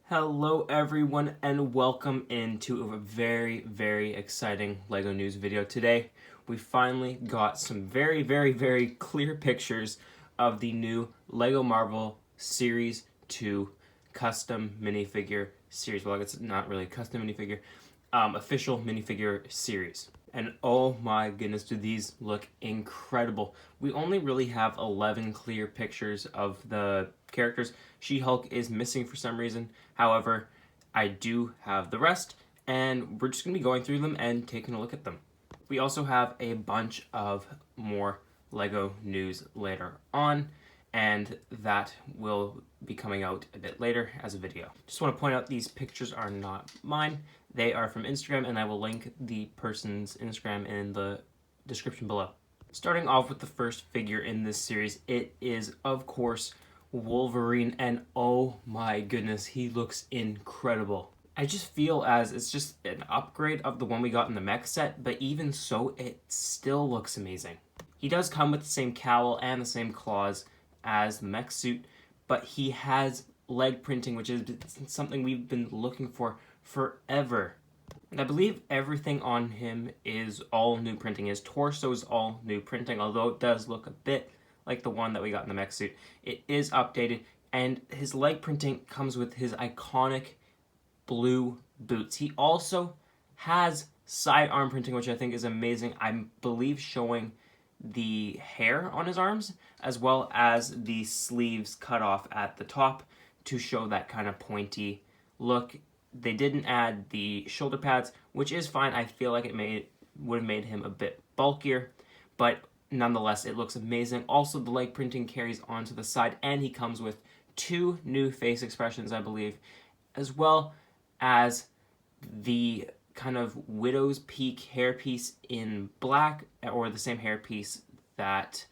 Hello everyone and welcome into a very exciting LEGO news video. Today we finally got some very clear pictures of the new LEGO Marvel Series 2 custom minifigure series. Well, it's not really a custom minifigure, official minifigure series. And oh my goodness, do these look incredible. We only really have 11 clear pictures of the characters. She-Hulk is missing for some reason. However, I do have the rest, and we're just going to be going through them and taking a look at them. We also have a bunch of more LEGO news later on, and that will be coming out a bit later as a video. Just want to point out these pictures are not mine. They are from Instagram, and I will link the person's Instagram in the description below. Starting off with the first figure in this series, it is, of course, Wolverine, and oh my goodness, he looks incredible. I just feel as it's just an upgrade of the one we got in the mech set, but even so, it still looks amazing. He does come with the same cowl and the same claws as the mech suit, but he has leg printing, which is something we've been looking for forever. And I believe everything on him is all new printing. His torso is all new printing, although it does look a bit like the one that we got in the mech suit. It is updated, and his leg printing comes with his iconic blue boots. He also has side arm printing, which I think is amazing. I believe showing the hair on his arms, as well as the sleeves cut off at the top to show that kind of pointy look. They didn't add the shoulder pads, which is fine. I feel like it would have made him a bit bulkier, but nonetheless, it looks amazing. Also, the leg printing carries onto the side, and he comes with 2 new face expressions, I believe, as well as the kind of widow's peak hairpiece in black, or the same hairpiece that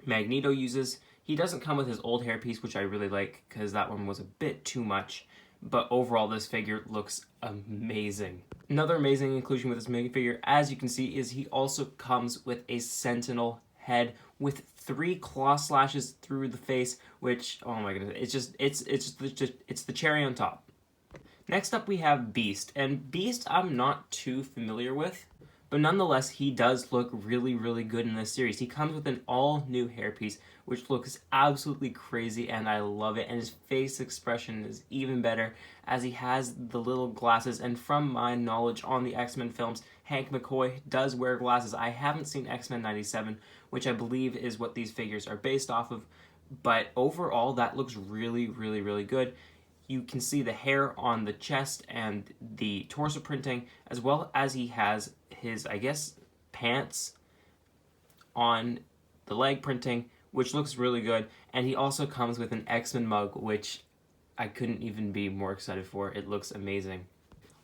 Magneto uses. He doesn't come with his old hairpiece, which I really like, because that one was a bit too much. But overall, this figure looks amazing. Another amazing inclusion with this minifigure, as you can see, is he also comes with a sentinel head with 3 claw slashes through the face, which, oh my goodness, it's the cherry on top. Next up, we have Beast, and Beast I'm not too familiar with, but nonetheless, he does look really good in this series. He comes with an all-new hairpiece, which looks absolutely crazy, and I love it. And his face expression is even better, as he has the little glasses. And from my knowledge on the X-Men films, Hank McCoy does wear glasses. I haven't seen X-Men 97, which I believe is what these figures are based off of. But overall, that looks really good. You can see the hair on the chest and the torso printing, as well as he has his, I guess, pants on the leg printing, which looks really good. And he also comes with an X-Men mug, which I couldn't even be more excited for. It looks amazing.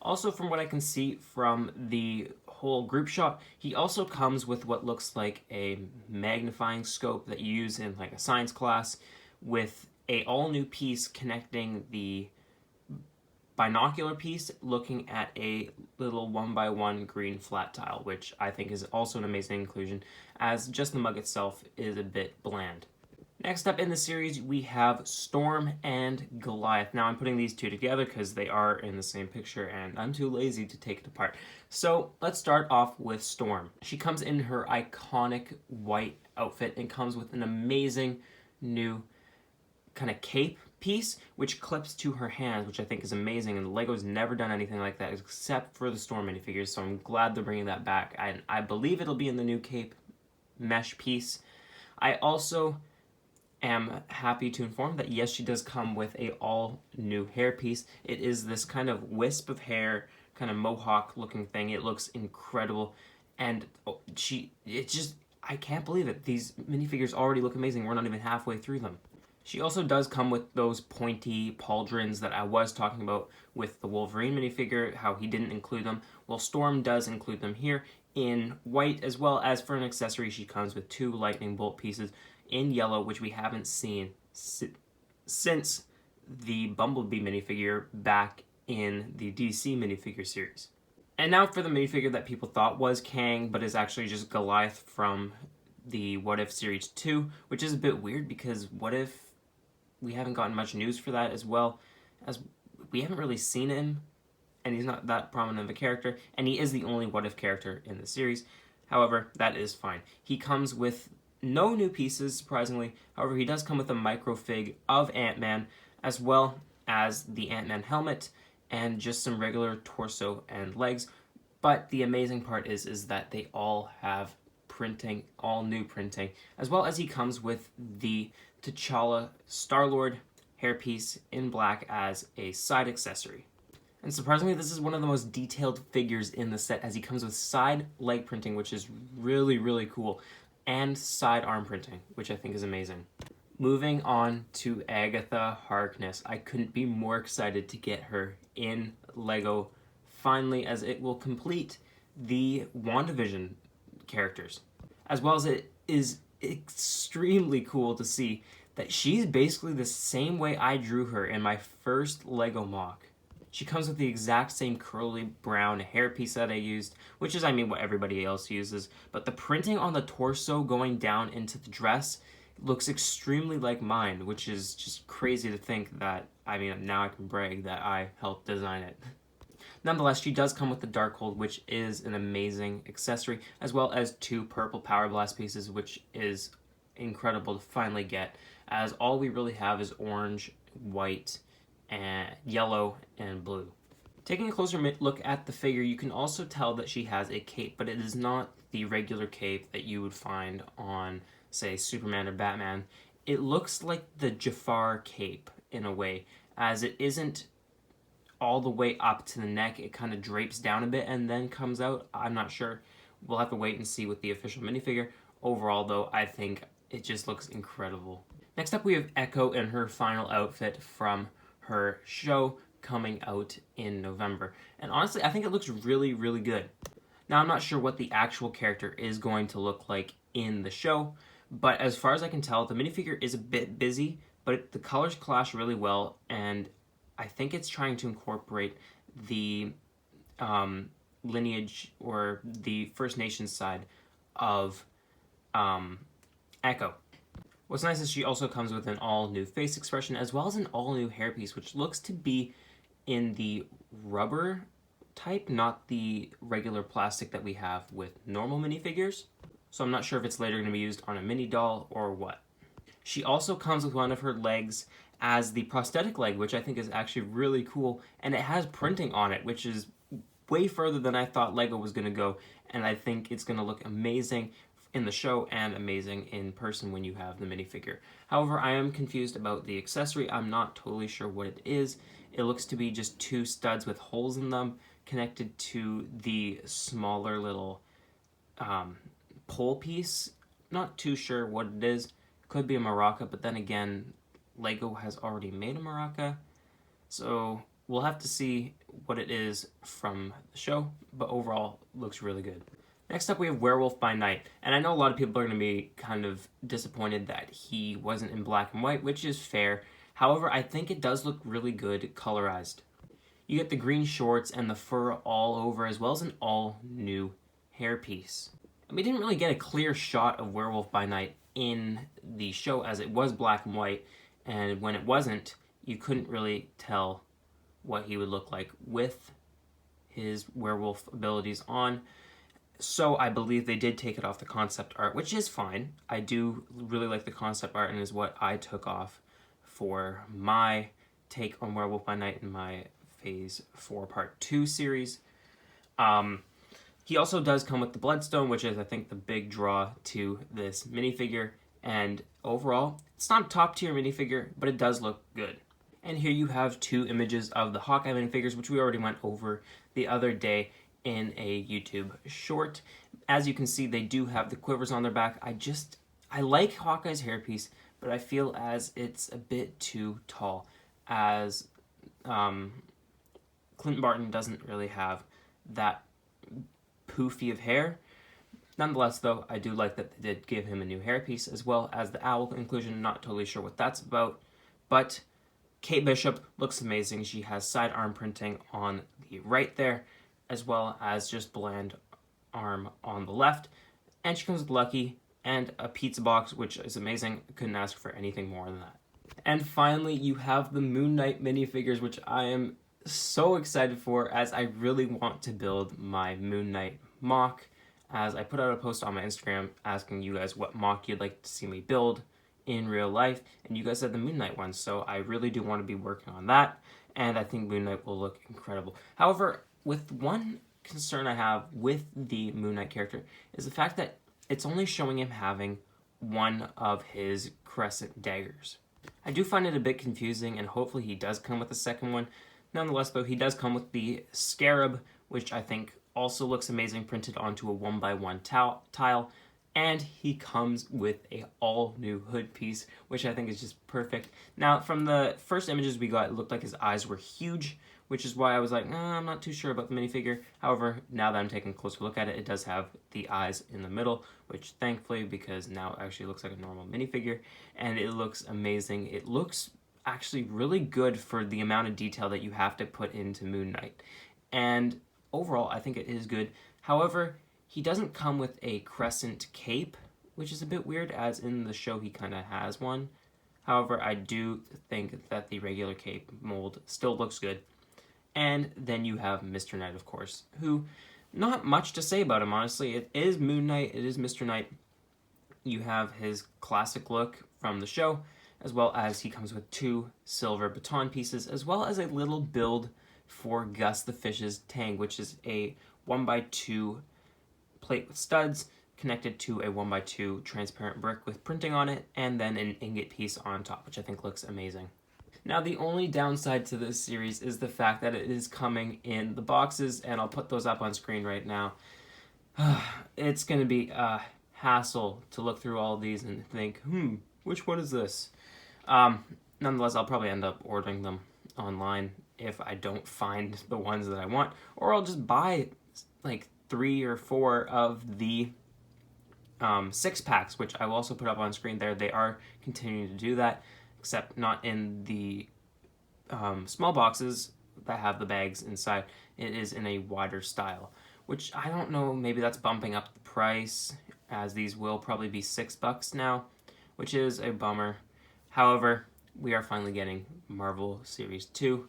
Also, from what I can see from the whole group shot, he also comes with what looks like a magnifying scope that you use in like a science class, with a all-new piece connecting the binocular piece, looking at a little 1x1 green flat tile, which I think is also an amazing inclusion, as just the mug itself is a bit bland. Next up in the series, we have Storm and Goliath. Now, I'm putting these two together because they are in the same picture, and I'm too lazy to take it apart. So, let's start off with Storm. She comes in her iconic white outfit and comes with an amazing new kind of cape piece, which clips to her hands, which I think is amazing, and LEGO's never done anything like that except for the Storm minifigures, so I'm glad they're bringing that back. I believe it'll be in the new cape mesh piece. I also am happy to inform that yes, she does come with a all new hairpiece. It is this kind of wisp of hair, kind of mohawk looking thing. It looks incredible, and I can't believe it. These minifigures already look amazing. We're not even halfway through them. She also does come with those pointy pauldrons that I was talking about with the Wolverine minifigure, how he didn't include them. Well, Storm does include them here in white, as well as for an accessory, she comes with 2 lightning bolt pieces in yellow, which we haven't seen since the Bumblebee minifigure back in the DC minifigure series. And now for the minifigure that people thought was Kang, but is actually just Goliath from the What If Series 2, which is a bit weird because What If we haven't gotten much news for that, as well as we haven't really seen him, and he's not that prominent of a character, and he is the only What If character in the series. However, that is fine. He comes with no new pieces, surprisingly. However, he does come with a microfig of Ant-Man, as well as the Ant-Man helmet, and just some regular torso and legs. But the amazing part is that they all have printing, all new printing, as well as he comes with the T'Challa Star-Lord hairpiece in black as a side accessory. And surprisingly, this is one of the most detailed figures in the set, as he comes with side leg printing, which is really, really cool, and side arm printing, which I think is amazing. Moving on to Agatha Harkness. I couldn't be more excited to get her in LEGO finally, as it will complete the WandaVision characters. As well as it is extremely cool to see that she's basically the same way I drew her in my first LEGO mock. She comes with the exact same curly brown hairpiece that I used, which is, I mean, what everybody else uses, but the printing on the torso going down into the dress looks extremely like mine, which is just crazy to think that, I mean, now I can brag that I helped design it. Nonetheless, she does come with the Darkhold, which is an amazing accessory, as well as 2 purple Power Blast pieces, which is incredible to finally get, as all we really have is orange, white, and yellow, and blue. Taking a closer look at the figure, you can also tell that she has a cape, but it is not the regular cape that you would find on, say, Superman or Batman. It looks like the Jafar cape in a way, as it isn't all the way up to the neck. It kind of drapes down a bit and then comes out. I'm not sure. We'll have to wait and see with the official minifigure. Overall, though, I think it just looks incredible. Next up, we have Echo in her final outfit from her show coming out in November. And honestly, I think it looks really, really good. Now, I'm not sure what the actual character is going to look like in the show, but as far as I can tell, the minifigure is a bit busy, but the colors clash really well, and I think it's trying to incorporate the lineage or the First Nations side of Echo. What's nice is she also comes with an all-new face expression, as well as an all-new hairpiece, which looks to be in the rubber type, not the regular plastic that we have with normal minifigures. So I'm not sure if it's later going to be used on a mini doll or what. She also comes with one of her legs as the prosthetic leg, which I think is actually really cool, and it has printing on it, which is way further than I thought LEGO was going to go, and I think it's going to look amazing in the show and amazing in person when you have the minifigure. However, I am confused about the accessory. I'm not totally sure what it is. It looks to be just 2 studs with holes in them connected to the smaller little pole piece. Not too sure what it is. Could be a maraca, but then again, LEGO has already made a maraca, so we'll have to see what it is from the show, but overall, looks really good. Next up, we have Werewolf by Night, and I know a lot of people are going to be kind of disappointed that he wasn't in black and white, which is fair. However, I think it does look really good colorized. You get the green shorts and the fur all over, as well as an all-new hairpiece. And we didn't really get a clear shot of Werewolf by Night in the show, as it was black and white, and when it wasn't, you couldn't really tell what he would look like with his werewolf abilities on. So I believe they did take it off the concept art, which is fine. I do really like the concept art, and is what I took off for my take on Werewolf by Night in my Phase 4 Part 2 series. He also does come with the Bloodstone, which is, I think, the big draw to this minifigure. And overall, it's not a top-tier minifigure, but it does look good. And here you have 2 images of the Hawkeye minifigures, which we already went over the other day in a YouTube short. As you can see, they do have the quivers on their back. I like Hawkeye's hairpiece, but I feel as it's a bit too tall, as Clint Barton doesn't really have that poofy of hair. Nonetheless, though, I do like that they did give him a new hairpiece, as well as the owl inclusion. Not totally sure what that's about, but Kate Bishop looks amazing. She has side arm printing on the right there, as well as just bland arm on the left. And she comes with Lucky and a pizza box, which is amazing. Couldn't ask for anything more than that. And finally, you have the Moon Knight minifigures, which I am so excited for, as I really want to build my Moon Knight mock, as I put out a post on my Instagram asking you guys what mock you'd like to see me build in real life, and you guys said the Moon Knight one, so I really do want to be working on that, and I think Moon Knight will look incredible. However, with one concern I have with the Moon Knight character is the fact that it's only showing him having one of his crescent daggers. I do find it a bit confusing, and hopefully he does come with a second one. Nonetheless, though, he does come with the scarab, which I think also looks amazing, printed onto a 1x1 tile. And he comes with a all-new hood piece, which I think is just perfect. Now, from the first images we got, it looked like his eyes were huge, which is why I was like, I'm not too sure about the minifigure. However, now that I'm taking a closer look at it, it does have the eyes in the middle, which thankfully, because now it actually looks like a normal minifigure, and it looks amazing. It looks actually really good for the amount of detail that you have to put into Moon Knight. And overall, I think it is good. However, he doesn't come with a crescent cape, which is a bit weird, as in the show he kind of has one. However, I do think that the regular cape mold still looks good. And then you have Mr. Knight, of course, who, not much to say about him, honestly. It is Moon Knight, it is Mr. Knight. You have his classic look from the show, as well as he comes with 2 silver baton pieces, as well as a little build for Gus the Fish's Tang, which is a 1x2 plate with studs connected to a 1x2 transparent brick with printing on it, and then an ingot piece on top, which I think looks amazing. Now, the only downside to this series is the fact that it is coming in the boxes, and I'll put those up on screen right now. It's going to be a hassle to look through all of these and think, which one is this? Nonetheless, I'll probably end up ordering them online if I don't find the ones that I want, or I'll just buy like 3 or 4 of the 6-packs, which I will also put up on screen there. They are continuing to do that, except not in the small boxes that have the bags inside. It is in a wider style, which I don't know, maybe that's bumping up the price, as these will probably be $6 now, which is a bummer. However, we are finally getting Marvel Series 2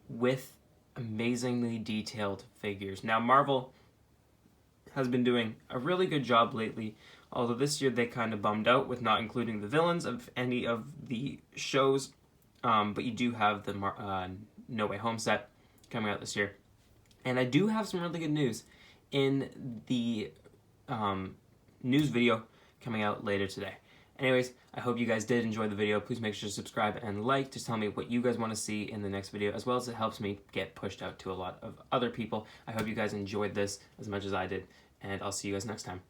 with amazingly detailed figures. Now, Marvel has been doing a really good job lately, although this year they kind of bummed out with not including the villains of any of the shows, but you do have the No Way Home set coming out this year. And I do have some really good news in the news video coming out later today. Anyways, I hope you guys did enjoy the video. Please make sure to subscribe and like to tell me what you guys want to see in the next video, as well as it helps me get pushed out to a lot of other people. I hope you guys enjoyed this as much as I did, and I'll see you guys next time.